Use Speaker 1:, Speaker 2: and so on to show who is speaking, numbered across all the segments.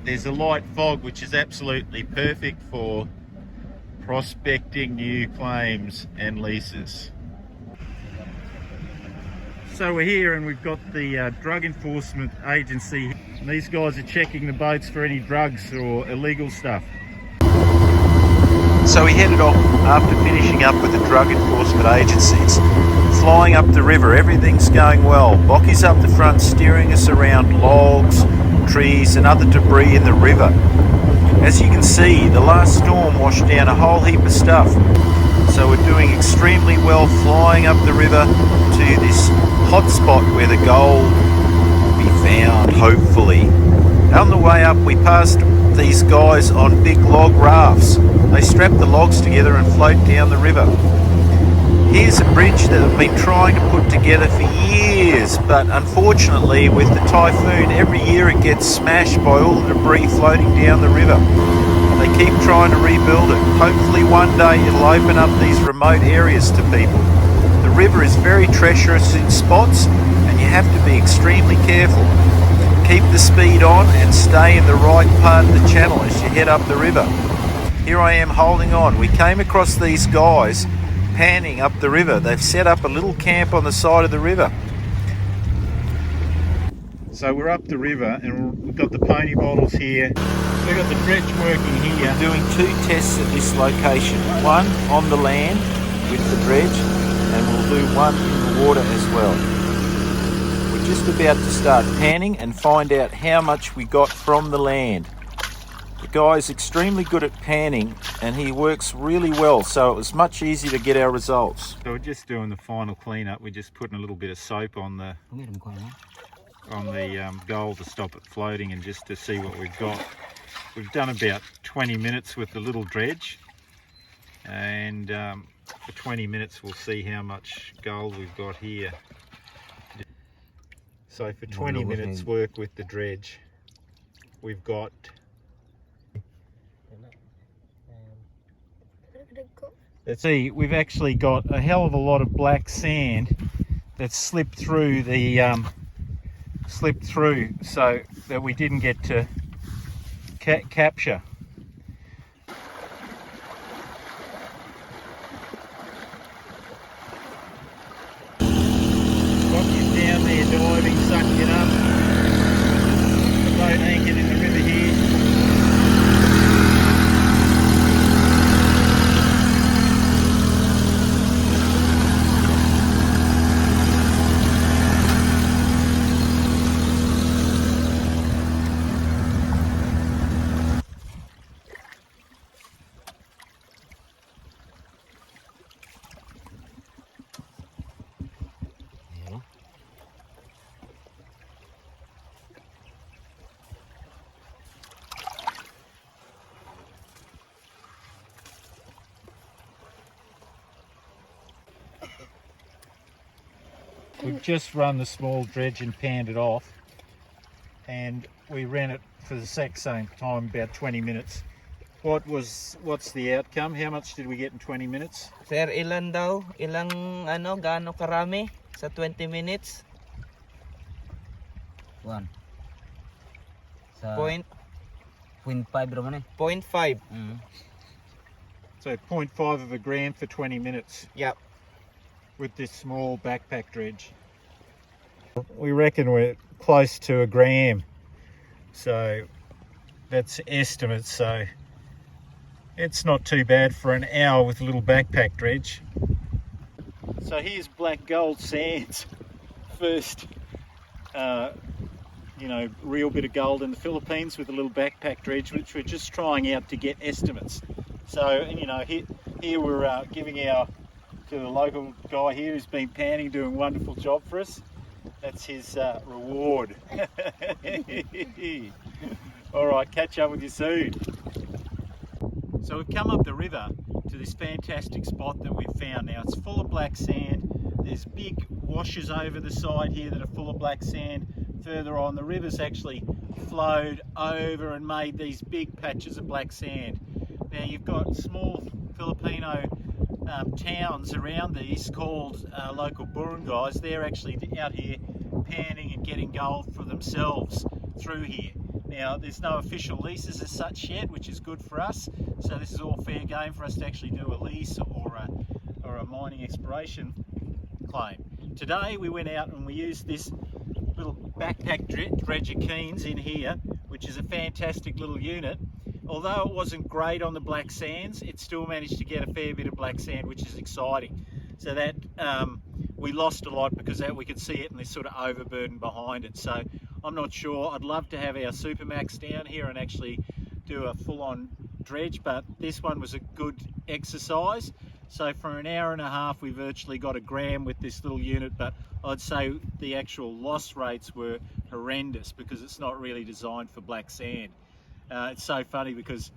Speaker 1: there's a light fog, which is absolutely perfect for prospecting new claims and leases. So we're here and we've got the drug enforcement agency. And these guys are checking the boats for any drugs or illegal stuff. So we headed off after finishing up with the drug enforcement agencies. Flying up the river, everything's going well. Bocky's up the front steering us around logs, trees and other debris in the river. As you can see, the last storm washed down a whole heap of stuff. So we're doing extremely well flying up the river to this hot spot where the gold will be found, hopefully. On the way up we passed these guys on big log rafts. They strap the logs together and float down the river. Here's a bridge that I've been trying to put together for years, but unfortunately with the typhoon every year it gets smashed by all the debris floating down the river. They keep trying to rebuild it. Hopefully one day it'll open up these remote areas to people. The river is very treacherous in spots and you have to be extremely careful. Keep the speed on and stay in the right part of the channel as you head up the river. Here I am holding on. We came across these guys panning up the river. They've set up a little camp on the side of the river. So we're up the river and we've got the pony bottles here. We've got the dredge working here. We're doing 2 tests at this location. One on the land with the dredge and we'll do one in the water as well. We're just about to start panning and find out how much we got from the land. The guy's extremely good at panning and he works really well, so it was much easier to get our results. So we're just doing the final cleanup. We're just putting a little bit of soap on the gold to stop it floating and just to see what we've got. We've done about 20 minutes with the little dredge, and for 20 minutes we'll see how much gold we've got here. So for 20 minutes work with the dredge, we've got let's see, we've actually got a hell of a lot of black sand that's slipped through the so that we didn't get to capture. Rocky's down there diving, sucking it up. The boat anchored in the river here. We've just run the small dredge and panned it off, and we ran it for the exact same time, about 20 minutes. What's the outcome? How much did we get in 20 minutes?
Speaker 2: Sir, ilan daw? Gaano karami sa 20 minutes?
Speaker 3: 1 sa
Speaker 2: Point
Speaker 3: 0.5 naman eh.
Speaker 2: 0.5.
Speaker 1: So 0.5 of a gram for 20 minutes.
Speaker 2: Yep.
Speaker 1: With this small backpack dredge. We reckon we're close to a gram. So that's estimates, so it's not too bad for an hour with a little backpack dredge. So here's black gold sands. First real bit of gold in the Philippines with a little backpack dredge, which we're just trying out to get estimates. So here we're giving to the local guy here who's been panning, doing a wonderful job for us. That's his reward. All right, catch up with you soon. So we've come up the river to this fantastic spot that we've found now. It's full of black sand. There's big washes over the side here that are full of black sand. Further on, the river's actually flowed over and made these big patches of black sand. Now you've got small Filipino towns around these called local barangays. They're actually out here panning and getting gold for themselves through here. Now, there's no official leases as such yet, which is good for us. So this is all fair game for us to actually do a lease or a mining exploration claim. Today we went out and we used this little backpack dredger Keens in here, which is a fantastic little unit. Although it wasn't great on the black sands, it still managed to get a fair bit of black sand, which is exciting. So that we lost a lot because that we could see it in this sort of overburden behind it. So I'm not sure. I'd love to have our Supermax down here and actually do a full-on dredge, but this one was a good exercise. So for an hour and a half we virtually got a gram with this little unit, but I'd say the actual loss rates were horrendous because it's not really designed for black sand. It's so funny because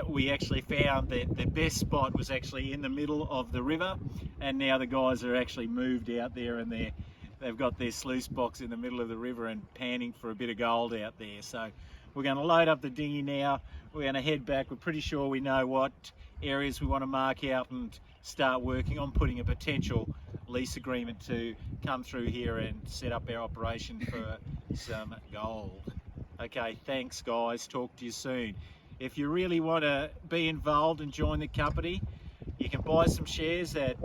Speaker 1: we actually found that the best spot was actually in the middle of the river, and now the guys are actually moved out there and they've got their sluice box in the middle of the river and panning for a bit of gold out there. So we're going to load up the dinghy now. We're going to head back. We're pretty sure we know what areas we want to mark out and start working on putting a potential lease agreement to come through here and set up our operation for some gold. Okay, thanks guys. Talk to you soon. If you really want to be involved and join the company, you can buy some shares at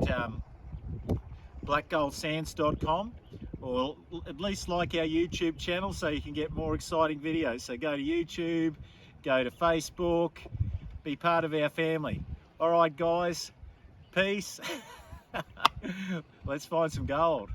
Speaker 1: blackgoldsands.com, or at least like our YouTube channel so you can get more exciting videos. So go to YouTube, go to Facebook, be part of our family. All right guys, peace. Let's find some gold.